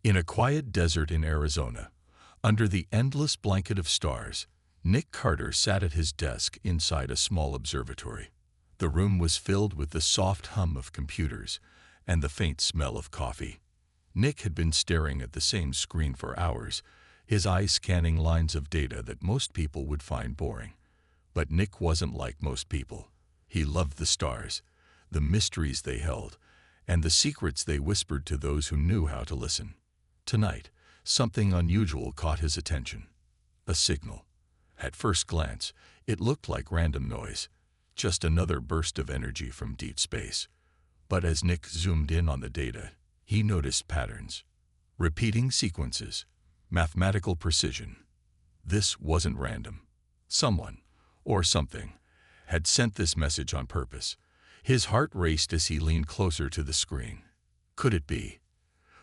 In a quiet desert in Arizona, under the endless blanket of stars, Nick Carter sat at his desk inside a small observatory. The room was filled with the soft hum of computers and the faint smell of coffee. Nick had been staring at the same screen for hours, his eyes scanning lines of data that most people would find boring. But Nick wasn't like most people. He loved the stars, the mysteries they held, and the secrets they whispered to those who knew how to listen. Tonight, something unusual caught his attention. A signal. At first glance, it looked like random noise, just another burst of energy from deep space. But as Nick zoomed in on the data, he noticed patterns, repeating sequences, mathematical precision. This wasn't random. Someone, or something, had sent this message on purpose. His heart raced as he leaned closer to the screen. Could it be?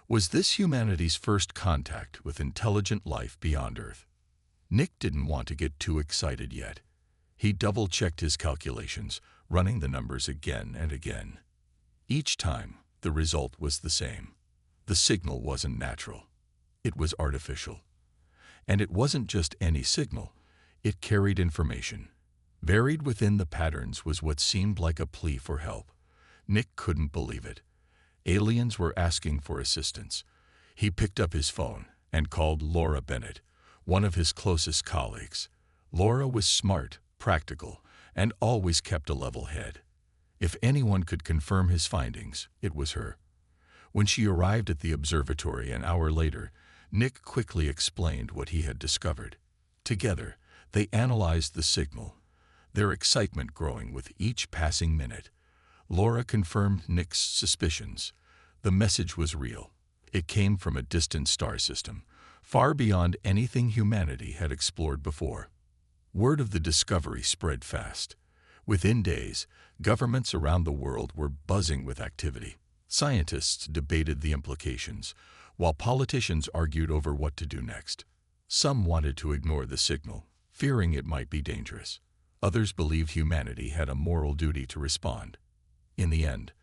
Was this humanity's first contact with intelligent life beyond Earth? Nick didn't want to get too excited yet. He double-checked his calculations, running the numbers again and again. Each time, the result was the same. The signal wasn't natural. It was artificial. And it wasn't just any signal. It carried information. Buried within the patterns was what seemed like a plea for help. Nick couldn't believe it. Aliens were asking for assistance. He picked up his phone and called Laura Bennett, one of his closest colleagues. Laura was smart, practical, and always kept a level head. If anyone could confirm his findings, it was her. When she arrived at the observatory an hour later, Nick quickly explained what he had discovered. Together, they analyzed the signal, their excitement growing with each passing minute. Laura confirmed Nick's suspicions. The message was real. It came from a distant star system, far beyond anything humanity had explored before. Word of the discovery spread fast. Within days, governments around the world were buzzing with activity. Scientists debated the implications, while politicians argued over what to do next. Some wanted to ignore the signal, fearing it might be dangerous. Others believed humanity had a moral duty to respond. In the end,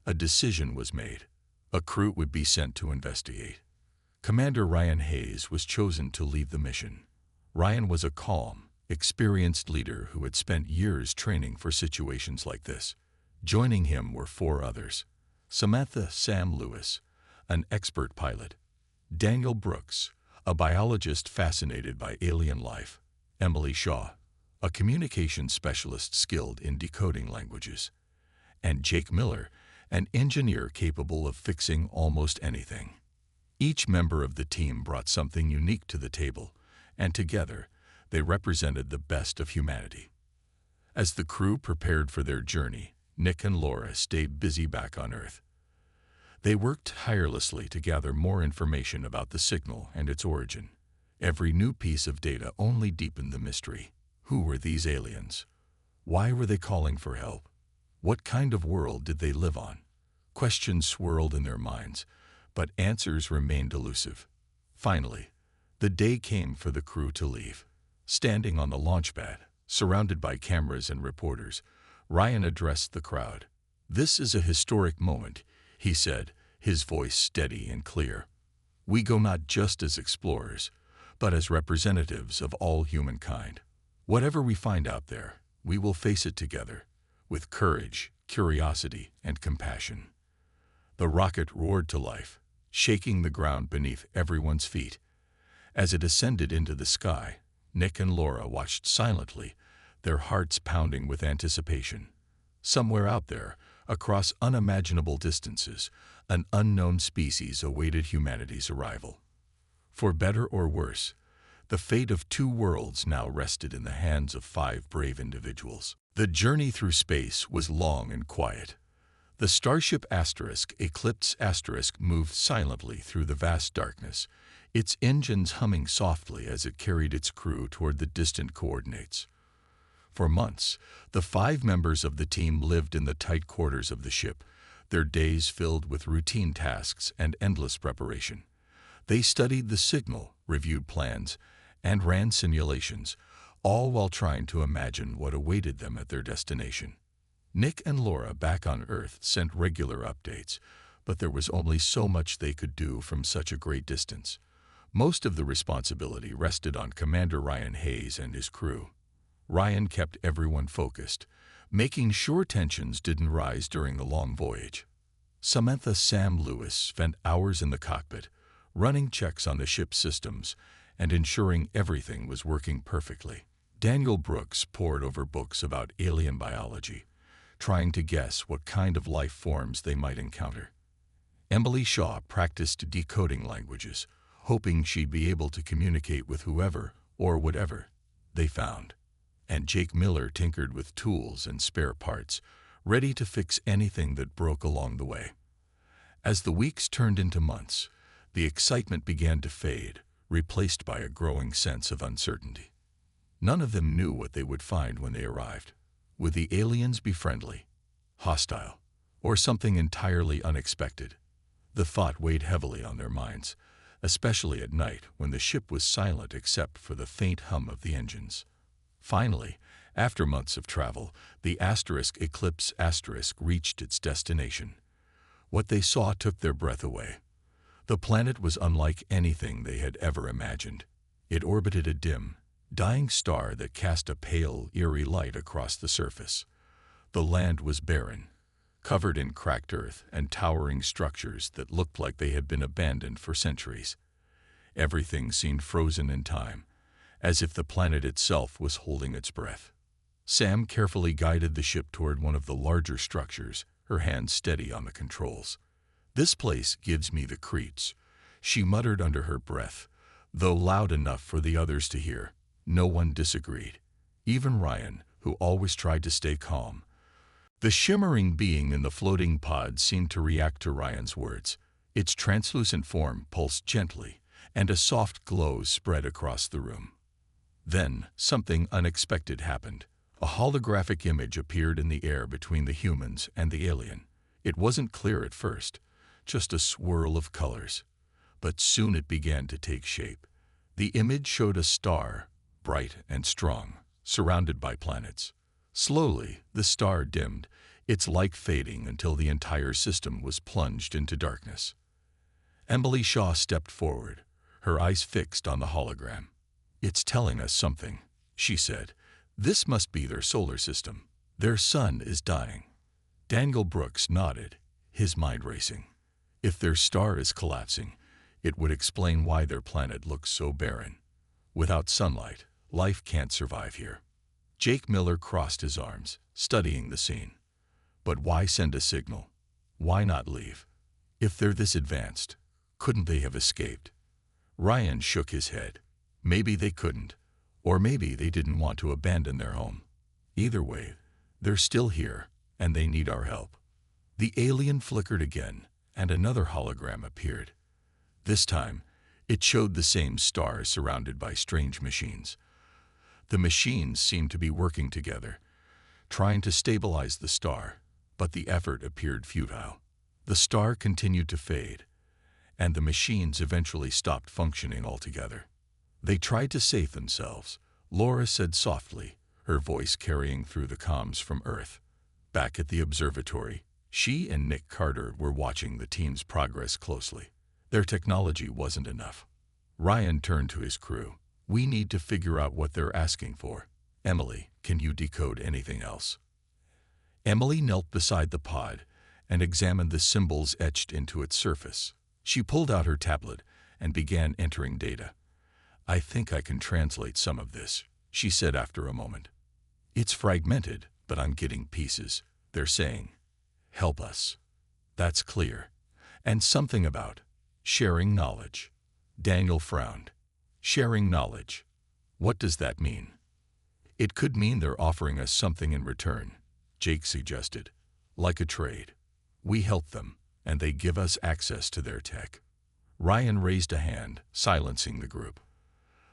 a decision was made. A crew would be sent to investigate. Commander Ryan Hayes was chosen to lead the mission. Ryan was a calm, experienced leader who had spent years training for situations like this. Joining him were 4 others. Samantha Sam Lewis, an expert pilot. Daniel Brooks, a biologist fascinated by alien life. Emily Shaw, a communications specialist skilled in decoding languages. And Jake Miller, an engineer capable of fixing almost anything. Each member of the team brought something unique to the table, and together, they represented the best of humanity. As the crew prepared for their journey, Nick and Laura stayed busy back on Earth. They worked tirelessly to gather more information about the signal and its origin. Every new piece of data only deepened the mystery. Who were these aliens? Why were they calling for help? What kind of world did they live on? Questions swirled in their minds, but answers remained elusive. Finally, the day came for the crew to leave. Standing on the launch pad, surrounded by cameras and reporters, Ryan addressed the crowd. "This is a historic moment," he said, his voice steady and clear. "We go not just as explorers, but as representatives of all humankind. Whatever we find out there, we will face it together, with courage, curiosity, and compassion." The rocket roared to life, shaking the ground beneath everyone's feet. As it ascended into the sky, Nick and Laura watched silently, their hearts pounding with anticipation. Somewhere out there, across unimaginable distances, an unknown species awaited humanity's arrival. For better or worse, the fate of 2 worlds now rested in the hands of 5 brave individuals. The journey through space was long and quiet. The starship Eclipse moved silently through the vast darkness, its engines humming softly as it carried its crew toward the distant coordinates. For months, the 5 members of the team lived in the tight quarters of the ship, their days filled with routine tasks and endless preparation. They studied the signal, reviewed plans, and ran simulations, all while trying to imagine what awaited them at their destination. Nick and Laura back on Earth sent regular updates, but there was only so much they could do from such a great distance. Most of the responsibility rested on Commander Ryan Hayes and his crew. Ryan kept everyone focused, making sure tensions didn't rise during the long voyage. Samantha Sam Lewis spent hours in the cockpit, running checks on the ship's systems and ensuring everything was working perfectly. Daniel Brooks pored over books about alien biology, trying to guess what kind of life forms they might encounter. Emily Shaw practiced decoding languages, hoping she'd be able to communicate with whoever or whatever they found. And Jake Miller tinkered with tools and spare parts, ready to fix anything that broke along the way. As the weeks turned into months, the excitement began to fade, replaced by a growing sense of uncertainty. None of them knew what they would find when they arrived. Would the aliens be friendly, hostile, or something entirely unexpected? The thought weighed heavily on their minds, especially at night when the ship was silent except for the faint hum of the engines. Finally, after months of travel, the Eclipse reached its destination. What they saw took their breath away. The planet was unlike anything they had ever imagined. It orbited a dim, dying star that cast a pale, eerie light across the surface. The land was barren, covered in cracked earth and towering structures that looked like they had been abandoned for centuries. Everything seemed frozen in time, as if the planet itself was holding its breath. Sam carefully guided the ship toward one of the larger structures, her hand steady on the controls. "This place gives me the creeps," she muttered under her breath, though loud enough for the others to hear. No one disagreed, even Ryan, who always tried to stay calm. The shimmering being in the floating pod seemed to react to Ryan's words. Its translucent form pulsed gently, and a soft glow spread across the room. Then, something unexpected happened. A holographic image appeared in the air between the humans and the alien. It wasn't clear at first, just a swirl of colors. But soon it began to take shape. The image showed a star, bright and strong, surrounded by planets. Slowly, the star dimmed, its light fading until the entire system was plunged into darkness. Emily Shaw stepped forward, her eyes fixed on the hologram. "It's telling us something," she said. "This must be their solar system. Their sun is dying." Daniel Brooks nodded, his mind racing. If their star is collapsing, it would explain why their planet looks so barren. Without sunlight, life can't survive here. Jake Miller crossed his arms, studying the scene. But why send a signal? Why not leave? If they're this advanced, couldn't they have escaped? Ryan shook his head. Maybe they couldn't, or maybe they didn't want to abandon their home. Either way, they're still here, and they need our help. The alien flickered again, and another hologram appeared. This time, it showed the same star surrounded by strange machines. The machines seemed to be working together, trying to stabilize the star, but the effort appeared futile. The star continued to fade, and the machines eventually stopped functioning altogether. They tried to save themselves, Laura said softly, her voice carrying through the comms from Earth. Back at the observatory, she and Nick Carter were watching the team's progress closely. Their technology wasn't enough. Ryan turned to his crew. "We need to figure out what they're asking for. Emily, can you decode anything else?" Emily knelt beside the pod and examined the symbols etched into its surface. She pulled out her tablet and began entering data. "I think I can translate some of this," she said after a moment. "It's fragmented, but I'm getting pieces. They're saying, 'Help us.' That's clear. And something about sharing knowledge." Daniel frowned. "Sharing knowledge. What does that mean?" "It could mean they're offering us something in return," Jake suggested. "Like a trade. We help them, and they give us access to their tech." Ryan raised a hand, silencing the group.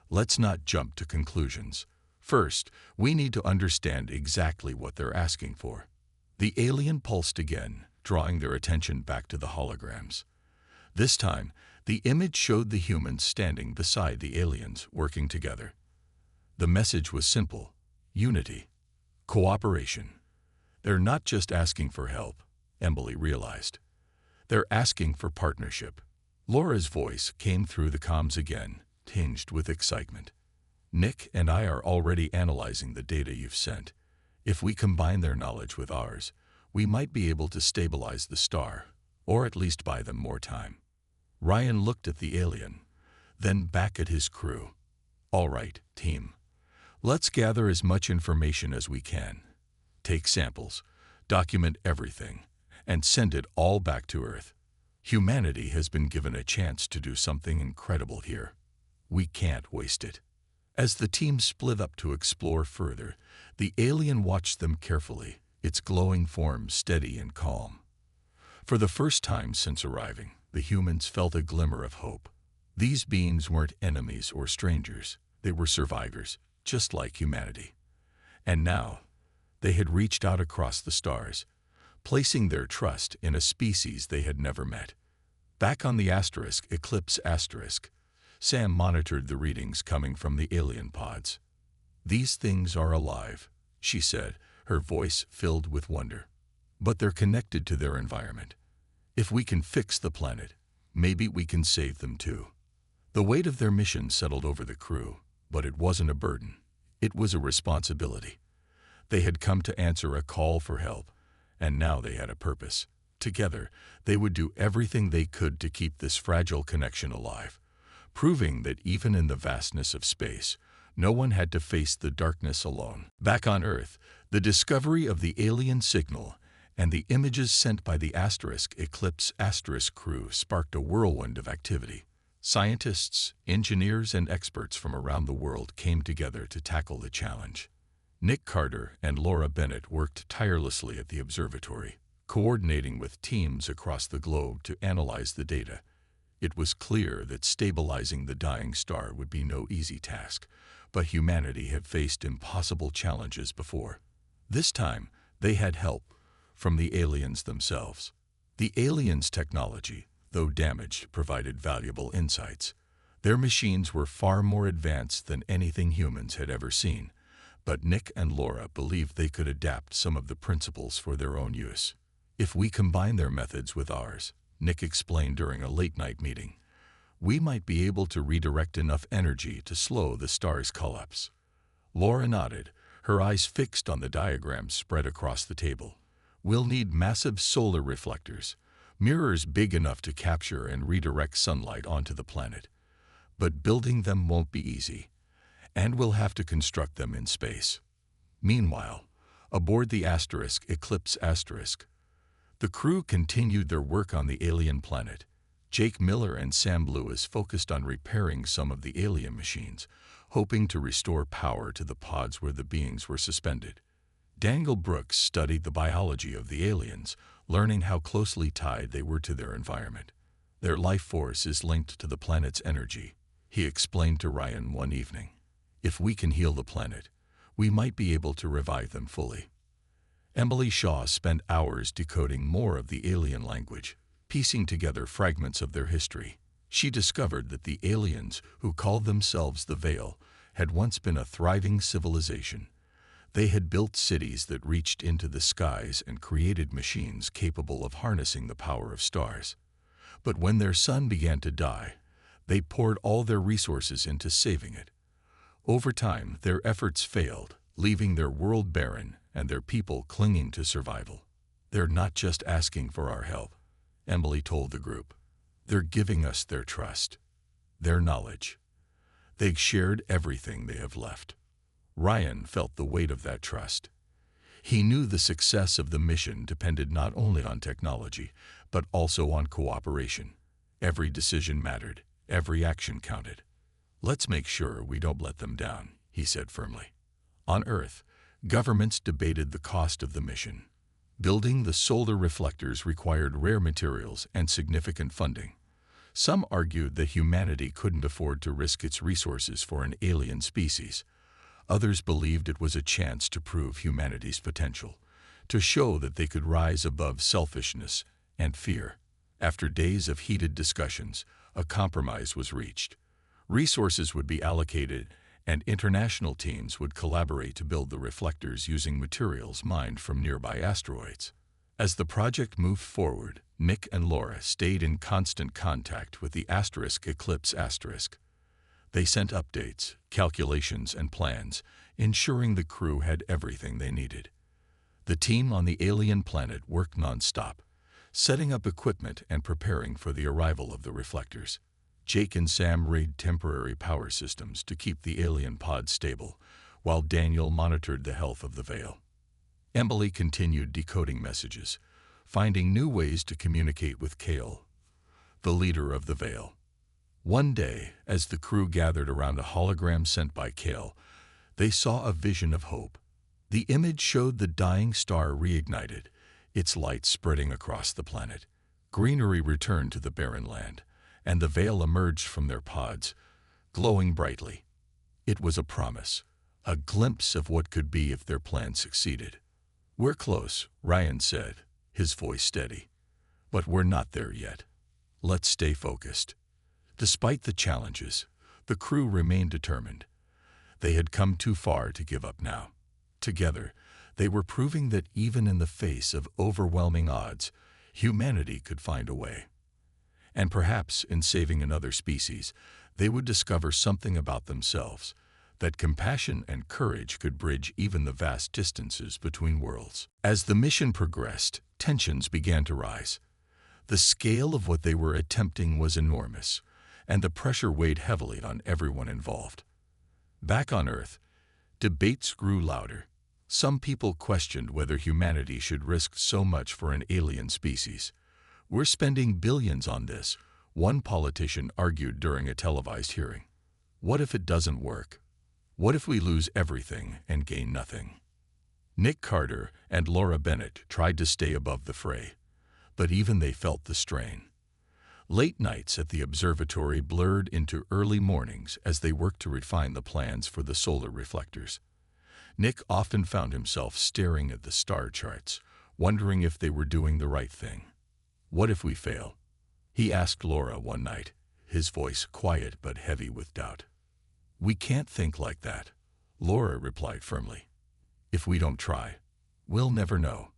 "Let's not jump to conclusions. First, we need to understand exactly what they're asking for." The alien pulsed again, drawing their attention back to the holograms. This time, the image showed the humans standing beside the aliens, working together. The message was simple: unity, cooperation. They're not just asking for help, Emily realized. They're asking for partnership. Laura's voice came through the comms again, tinged with excitement. Nick and I are already analyzing the data you've sent. If we combine their knowledge with ours, we might be able to stabilize the star, or at least buy them more time. Ryan looked at the alien, then back at his crew. All right, team. Let's gather as much information as we can. Take samples, document everything, and send it all back to Earth. Humanity has been given a chance to do something incredible here. We can't waste it. As the team split up to explore further, the alien watched them carefully, its glowing form steady and calm. For the first time since arriving, the humans felt a glimmer of hope. These beings weren't enemies or strangers. They were survivors, just like humanity. And now, they had reached out across the stars, placing their trust in a species they had never met. Back on the Eclipse asterisk, Sam monitored the readings coming from the alien pods. These things are alive, she said, her voice filled with wonder. But they're connected to their environment. If we can fix the planet, maybe we can save them too. The weight of their mission settled over the crew, but it wasn't a burden. It was a responsibility. They had come to answer a call for help, and now they had a purpose. Together, they would do everything they could to keep this fragile connection alive, proving that even in the vastness of space, no one had to face the darkness alone. Back on Earth, the discovery of the alien signal and the images sent by the Eclipse asterisk crew sparked a whirlwind of activity. Scientists, engineers, and experts from around the world came together to tackle the challenge. Nick Carter and Laura Bennett worked tirelessly at the observatory, coordinating with teams across the globe to analyze the data. It was clear that stabilizing the dying star would be no easy task, but humanity had faced impossible challenges before. This time, they had help from the aliens themselves. The aliens' technology, though damaged, provided valuable insights. Their machines were far more advanced than anything humans had ever seen, but Nick and Laura believed they could adapt some of the principles for their own use. If we combine their methods with ours, Nick explained during a late-night meeting, we might be able to redirect enough energy to slow the star's collapse. Laura nodded, her eyes fixed on the diagrams spread across the table. We'll need massive solar reflectors, mirrors big enough to capture and redirect sunlight onto the planet. But building them won't be easy, and we'll have to construct them in space. Meanwhile, aboard the Eclipse asterisk, the crew continued their work on the alien planet. Jake Miller and Sam Lewis focused on repairing some of the alien machines, hoping to restore power to the pods where the beings were suspended. Daniel Brooks studied the biology of the aliens, learning how closely tied they were to their environment. Their life force is linked to the planet's energy, he explained to Ryan one evening. If we can heal the planet, we might be able to revive them fully. Emily Shaw spent hours decoding more of the alien language, piecing together fragments of their history. She discovered that the aliens, who called themselves the Veil, had once been a thriving civilization. They had built cities that reached into the skies and created machines capable of harnessing the power of stars. But when their sun began to die, they poured all their resources into saving it. Over time, their efforts failed, leaving their world barren and their people clinging to survival. They're not just asking for our help, Emily told the group. They're giving us their trust, their knowledge. They've shared everything they have left. Ryan felt the weight of that trust. He knew the success of the mission depended not only on technology, but also on cooperation. Every decision mattered, every action counted. Let's make sure we don't let them down, he said firmly. On Earth, governments debated the cost of the mission. Building the solar reflectors required rare materials and significant funding. Some argued that humanity couldn't afford to risk its resources for an alien species. Others believed it was a chance to prove humanity's potential, to show that they could rise above selfishness and fear. After days of heated discussions, a compromise was reached. Resources would be allocated, and international teams would collaborate to build the reflectors using materials mined from nearby asteroids. As the project moved forward, Nick and Laura stayed in constant contact with the Eclipse *. They sent updates, calculations, and plans, ensuring the crew had everything they needed. The team on the alien planet worked non-stop, setting up equipment and preparing for the arrival of the reflectors. Jake and Sam rigged temporary power systems to keep the alien pod stable, while Daniel monitored the health of the Veil. Emily continued decoding messages, finding new ways to communicate with Kale, the leader of the Veil. One day, as the crew gathered around a hologram sent by Kale, they saw a vision of hope. The image showed the dying star reignited, its light spreading across the planet. Greenery returned to the barren land, and the Veil emerged from their pods, glowing brightly. It was a promise, a glimpse of what could be if their plan succeeded. "We're close," Ryan said, his voice steady. "But we're not there yet. Let's stay focused." Despite the challenges, the crew remained determined. They had come too far to give up now. Together, they were proving that even in the face of overwhelming odds, humanity could find a way. And perhaps in saving another species, they would discover something about themselves, that compassion and courage could bridge even the vast distances between worlds. As the mission progressed, tensions began to rise. The scale of what they were attempting was enormous, and the pressure weighed heavily on everyone involved. Back on Earth, debates grew louder. Some people questioned whether humanity should risk so much for an alien species. "We're spending billions on this," one politician argued during a televised hearing. "What if it doesn't work? What if we lose everything and gain nothing?" Nick Carter and Laura Bennett tried to stay above the fray, but even they felt the strain. Late nights at the observatory blurred into early mornings as they worked to refine the plans for the solar reflectors. Nick often found himself staring at the star charts, wondering if they were doing the right thing. "What if we fail?" he asked Laura one night, his voice quiet but heavy with doubt. "We can't think like that," Laura replied firmly. "If we don't try, we'll never know.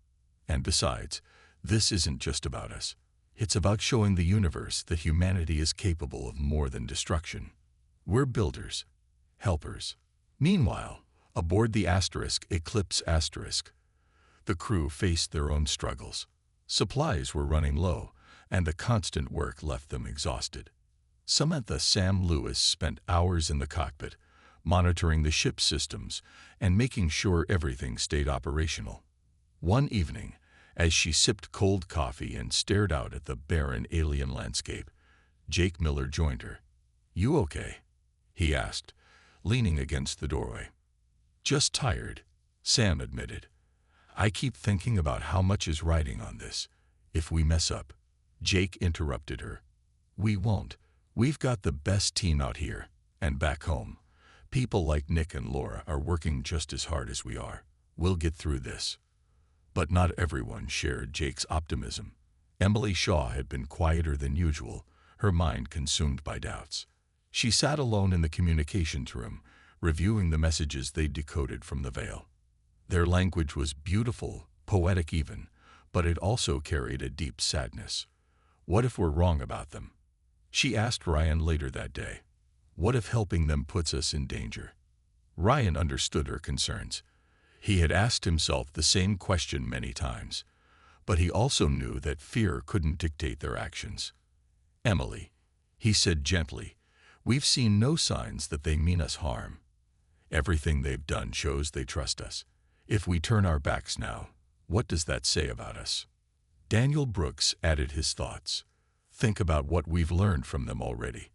And besides, this isn't just about us. It's about showing the universe that humanity is capable of more than destruction. We're builders, helpers." Meanwhile, aboard the Eclipse *, the crew faced their own struggles. Supplies were running low, and the constant work left them exhausted. Samantha Sam Lewis spent hours in the cockpit, monitoring the ship's systems and making sure everything stayed operational. One evening, as she sipped cold coffee and stared out at the barren alien landscape, Jake Miller joined her. "You okay?" he asked, leaning against the doorway. "Just tired," Sam admitted. "I keep thinking about how much is riding on this. If we mess up..." Jake interrupted her. "We won't. We've got the best team out here, and back home. People like Nick and Laura are working just as hard as we are. We'll get through this." But not everyone shared Jake's optimism. Emily Shaw had been quieter than usual, her mind consumed by doubts. She sat alone in the communications room, reviewing the messages they decoded from the Veil. Their language was beautiful, poetic even, but it also carried a deep sadness. What if we're wrong about them? She asked Ryan later that day. What if helping them puts us in danger? Ryan understood her concerns. He had asked himself the same question many times, but he also knew that fear couldn't dictate their actions. "Emily," he said gently, "we've seen no signs that they mean us harm. Everything they've done shows they trust us. If we turn our backs now, what does that say about us?" Daniel Brooks added his thoughts. "Think about what we've learned from them already.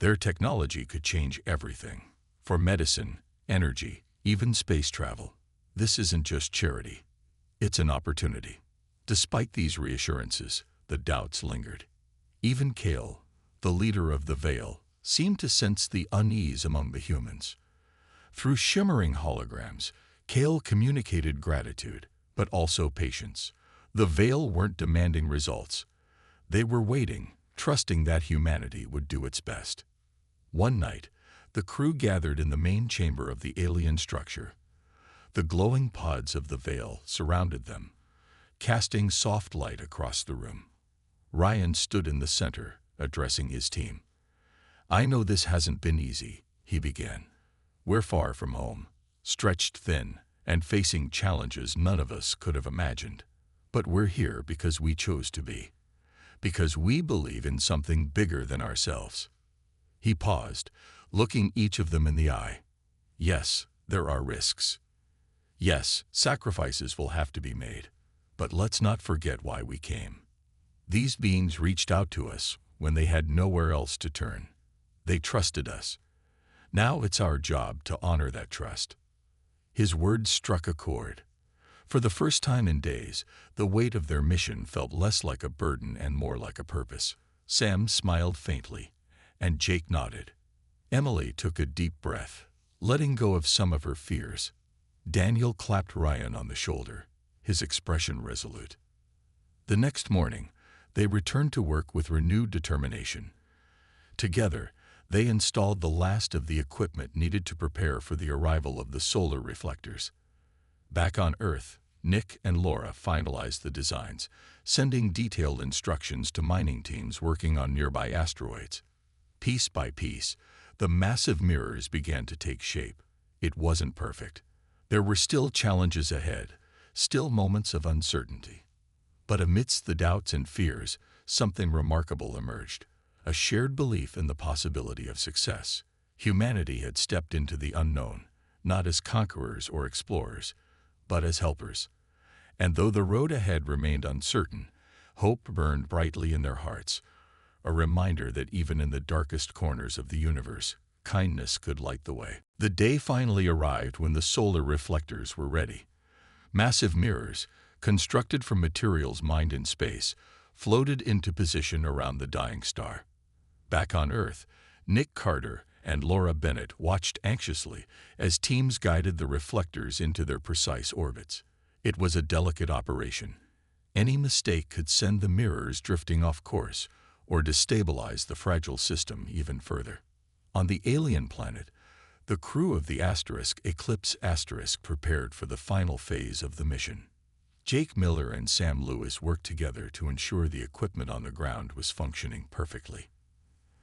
Their technology could change everything. For medicine, energy, even space travel. This isn't just charity. It's an opportunity." Despite these reassurances, the doubts lingered. Even Kale, the leader of the Veil, seemed to sense the unease among the humans. Through shimmering holograms, Kale communicated gratitude, but also patience. The Veil weren't demanding results. They were waiting, trusting that humanity would do its best. One night, the crew gathered in the main chamber of the alien structure. The glowing pods of the Veil surrounded them, casting soft light across the room. Ryan stood in the center, addressing his team. "I know this hasn't been easy," he began. "We're far from home, stretched thin, and facing challenges none of us could have imagined. But we're here because we chose to be. Because we believe in something bigger than ourselves." He paused, looking each of them in the eye. "Yes, there are risks. Yes, sacrifices will have to be made. But let's not forget why we came. These beings reached out to us when they had nowhere else to turn. They trusted us. Now it's our job to honor that trust." His words struck a chord. For the first time in days, the weight of their mission felt less like a burden and more like a purpose. Sam smiled faintly, and Jake nodded. Emily took a deep breath, letting go of some of her fears. Daniel clapped Ryan on the shoulder, his expression resolute. The next morning, they returned to work with renewed determination. Together, they installed the last of the equipment needed to prepare for the arrival of the solar reflectors. Back on Earth, Nick and Laura finalized the designs, sending detailed instructions to mining teams working on nearby asteroids. Piece by piece, the massive mirrors began to take shape. It wasn't perfect. There were still challenges ahead, still moments of uncertainty. But amidst the doubts and fears, something remarkable emerged. A shared belief in the possibility of success. Humanity had stepped into the unknown, not as conquerors or explorers, but as helpers. And though the road ahead remained uncertain, hope burned brightly in their hearts, a reminder that even in the darkest corners of the universe, kindness could light the way. The day finally arrived when the solar reflectors were ready. Massive mirrors, constructed from materials mined in space, floated into position around the dying star. Back on Earth, Nick Carter and Laura Bennett watched anxiously as teams guided the reflectors into their precise orbits. It was a delicate operation. Any mistake could send the mirrors drifting off course or destabilize the fragile system even further. On the alien planet, the crew of the Eclipse prepared for the final phase of the mission. Jake Miller and Sam Lewis worked together to ensure the equipment on the ground was functioning perfectly.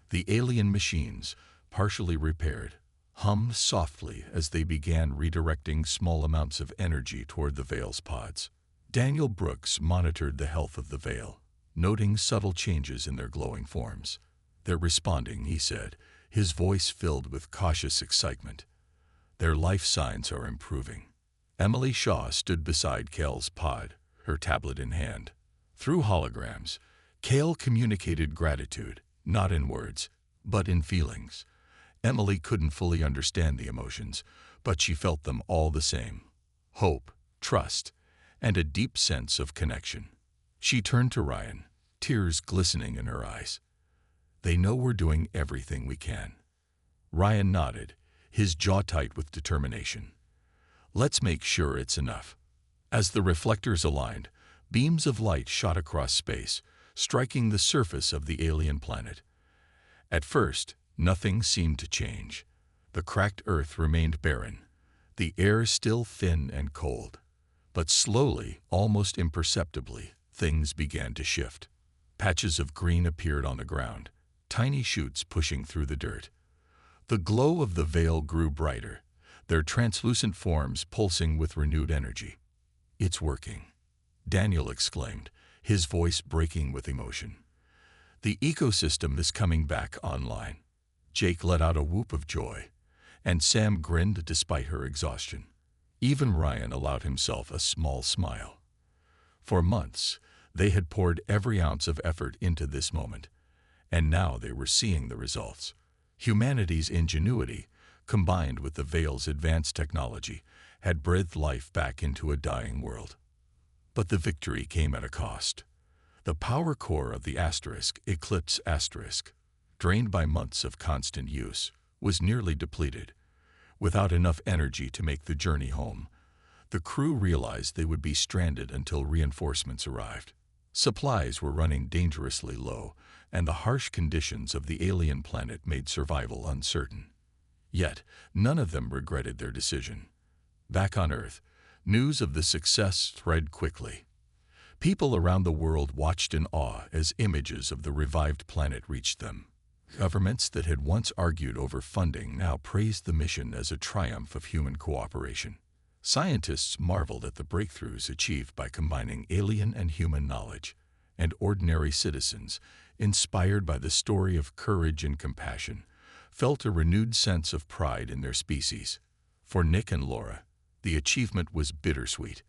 The alien machines, partially repaired, hummed softly as they began redirecting small amounts of energy toward the Veil's pods. Daniel Brooks monitored the health of the Veil, noting subtle changes in their glowing forms. "They're responding," he said, his voice filled with cautious excitement. "Their life signs are improving." Emily Shaw stood beside Kale's pod, her tablet in hand. Through holograms, Kale communicated gratitude, not in words, but in feelings. Emily couldn't fully understand the emotions, but she felt them all the same. Hope, trust, and a deep sense of connection. She turned to Ryan, tears glistening in her eyes. "They know we're doing everything we can." Ryan nodded, his jaw tight with determination. "Let's make sure it's enough." As the reflectors aligned, beams of light shot across space, striking the surface of the alien planet. At first, nothing seemed to change. The cracked Earth remained barren, the air still thin and cold. But slowly, almost imperceptibly, things began to shift. Patches of green appeared on the ground, tiny shoots pushing through the dirt. The glow of the Veil grew brighter, their translucent forms pulsing with renewed energy. "It's working," Daniel exclaimed, his voice breaking with emotion. "The ecosystem is coming back online." Jake let out a whoop of joy, and Sam grinned despite her exhaustion. Even Ryan allowed himself a small smile. For months, they had poured every ounce of effort into this moment, and now they were seeing the results. Humanity's ingenuity, combined with the Veil's advanced technology, had breathed life back into a dying world. But the victory came at a cost. The power core of the Eclipse, drained by months of constant use, was nearly depleted. Without enough energy to make the journey home, the crew realized they would be stranded until reinforcements arrived. Supplies were running dangerously low, and the harsh conditions of the alien planet made survival uncertain. Yet, none of them regretted their decision. Back on Earth, news of the success spread quickly. People around the world watched in awe as images of the revived planet reached them. Governments that had once argued over funding now praised the mission as a triumph of human cooperation. Scientists marveled at the breakthroughs achieved by combining alien and human knowledge, and ordinary citizens, inspired by the story of courage and compassion, felt a renewed sense of pride in their species. For Nick and Laura, the achievement was bittersweet.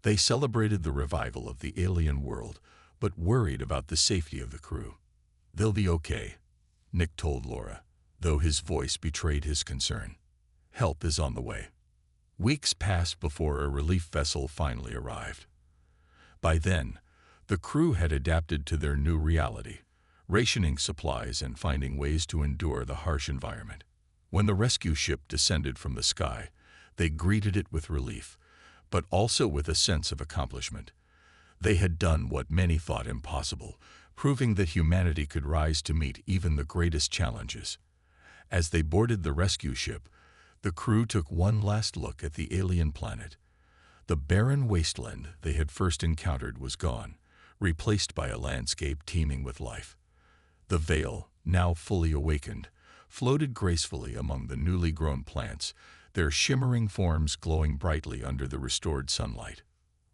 They celebrated the revival of the alien world, but worried about the safety of the crew. "They'll be okay," Nick told Laura, though his voice betrayed his concern. "Help is on the way." Weeks passed before a relief vessel finally arrived. By then, the crew had adapted to their new reality, rationing supplies and finding ways to endure the harsh environment. When the rescue ship descended from the sky, they greeted it with relief, but also with a sense of accomplishment. They had done what many thought impossible, proving that humanity could rise to meet even the greatest challenges. As they boarded the rescue ship, the crew took one last look at the alien planet. The barren wasteland they had first encountered was gone, replaced by a landscape teeming with life. The Veil, now fully awakened, floated gracefully among the newly grown plants, their shimmering forms glowing brightly under the restored sunlight.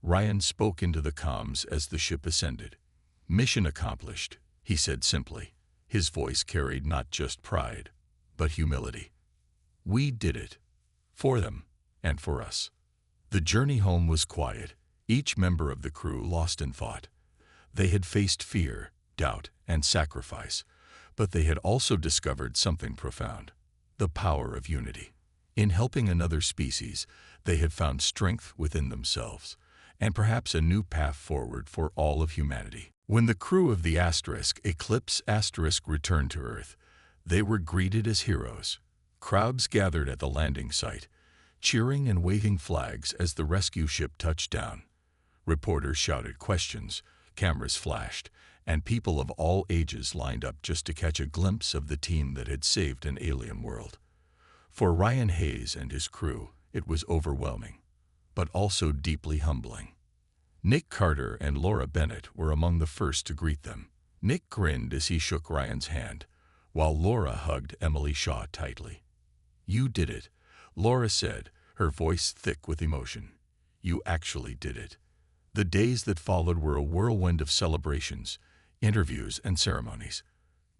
Ryan spoke into the comms as the ship ascended. "Mission accomplished," he said simply. His voice carried not just pride, but humility. "We did it. For them, and for us." The journey home was quiet, each member of the crew lost in thought. They had faced fear, doubt, and sacrifice, but they had also discovered something profound: the power of unity. In helping another species, they had found strength within themselves, and perhaps a new path forward for all of humanity. When the crew of the Eclipse returned to Earth, they were greeted as heroes. Crowds gathered at the landing site, cheering and waving flags as the rescue ship touched down. Reporters shouted questions, cameras flashed, and people of all ages lined up just to catch a glimpse of the team that had saved an alien world. For Ryan Hayes and his crew, it was overwhelming, but also deeply humbling. Nick Carter and Laura Bennett were among the first to greet them. Nick grinned as he shook Ryan's hand, while Laura hugged Emily Shaw tightly. "You did it," Laura said, her voice thick with emotion. "You actually did it." The days that followed were a whirlwind of celebrations, interviews, and ceremonies.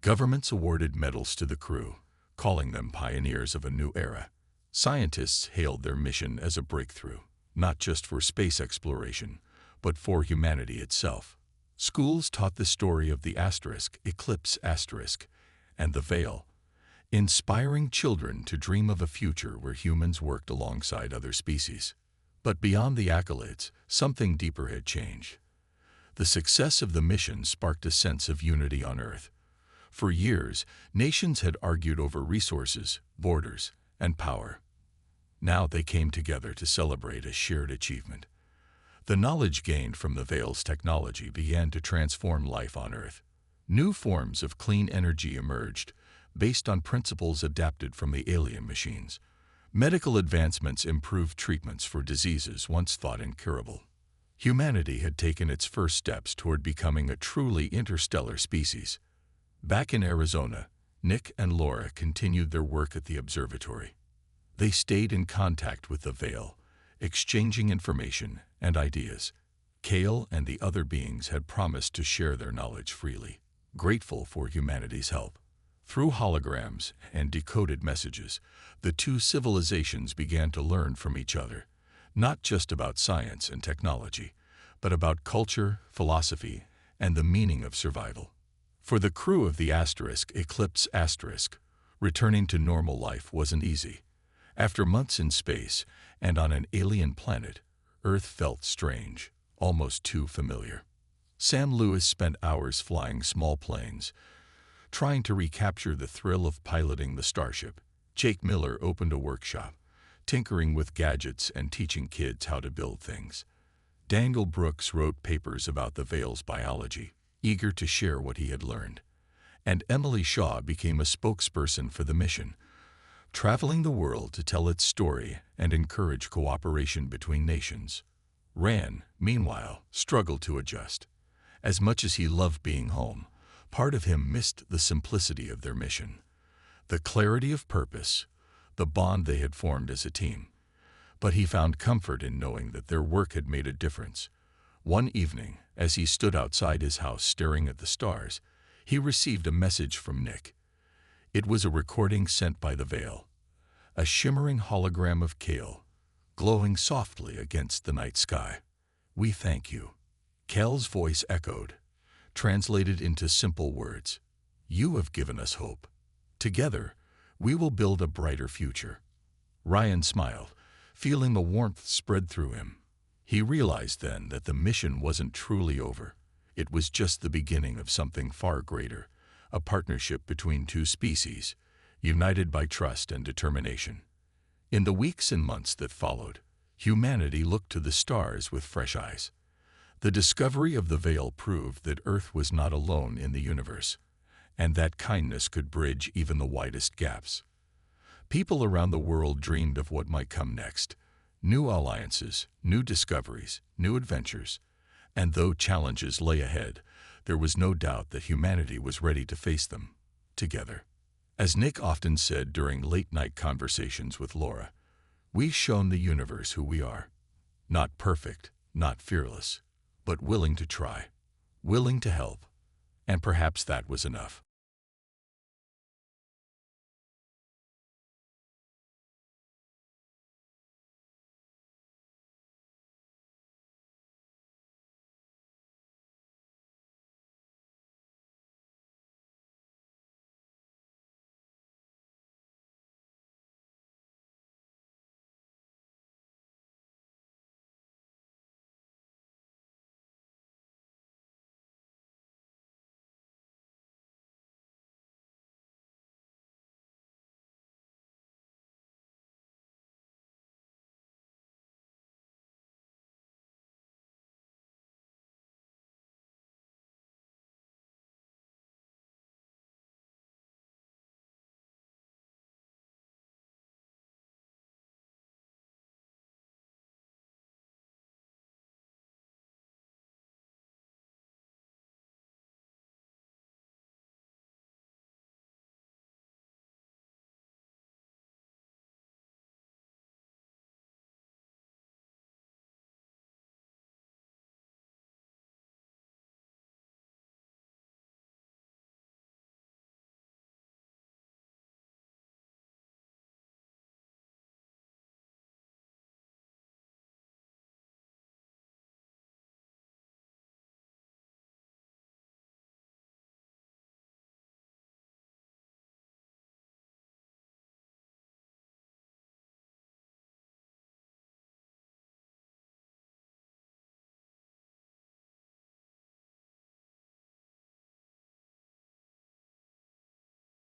Governments awarded medals to the crew, calling them pioneers of a new era. Scientists hailed their mission as a breakthrough, not just for space exploration, but for humanity itself. Schools taught the story of the Eclipse and the Veil, inspiring children to dream of a future where humans worked alongside other species. But beyond the accolades, something deeper had changed. The success of the mission sparked a sense of unity on Earth. For years, nations had argued over resources, borders, and power. Now they came together to celebrate a shared achievement. The knowledge gained from the Veil's technology began to transform life on Earth. New forms of clean energy emerged, based on principles adapted from the alien machines. Medical advancements improved treatments for diseases once thought incurable. Humanity had taken its first steps toward becoming a truly interstellar species. Back in Arizona, Nick and Laura continued their work at the observatory. They stayed in contact with the Veil, exchanging information and ideas. Kale and the other beings had promised to share their knowledge freely, grateful for humanity's help. Through holograms and decoded messages, the two civilizations began to learn from each other, not just about science and technology, but about culture, philosophy, and the meaning of survival. For the crew of the Eclipse, returning to normal life wasn't easy. After months in space and on an alien planet, Earth felt strange, almost too familiar. Sam Lewis spent hours flying small planes, trying to recapture the thrill of piloting the starship. Jake Miller opened a workshop, tinkering with gadgets and teaching kids how to build things. Daniel Brooks wrote papers about the Veil's biology, eager to share what he had learned. And Emily Shaw became a spokesperson for the mission, traveling the world to tell its story and encourage cooperation between nations. Rand, meanwhile, struggled to adjust. As much as he loved being home, part of him missed the simplicity of their mission, the clarity of purpose, the bond they had formed as a team. But he found comfort in knowing that their work had made a difference. One evening, as he stood outside his house staring at the stars, he received a message from Nick. It was a recording sent by the Veil, a shimmering hologram of Kale, glowing softly against the night sky. "We thank you." Kale's voice echoed, translated into simple words. "You have given us hope. Together, we will build a brighter future." Ryan smiled, feeling the warmth spread through him. He realized then that the mission wasn't truly over. It was just the beginning of something far greater, a partnership between two species, united by trust and determination. In the weeks and months that followed, humanity looked to the stars with fresh eyes. The discovery of the Veil proved that Earth was not alone in the universe, and that kindness could bridge even the widest gaps. People around the world dreamed of what might come next: new alliances, new discoveries, new adventures. And though challenges lay ahead, there was no doubt that humanity was ready to face them together. As Nick often said during late-night conversations with Laura, "We've shown the universe who we are. Not perfect, not fearless, but willing to try, willing to help." And perhaps that was enough.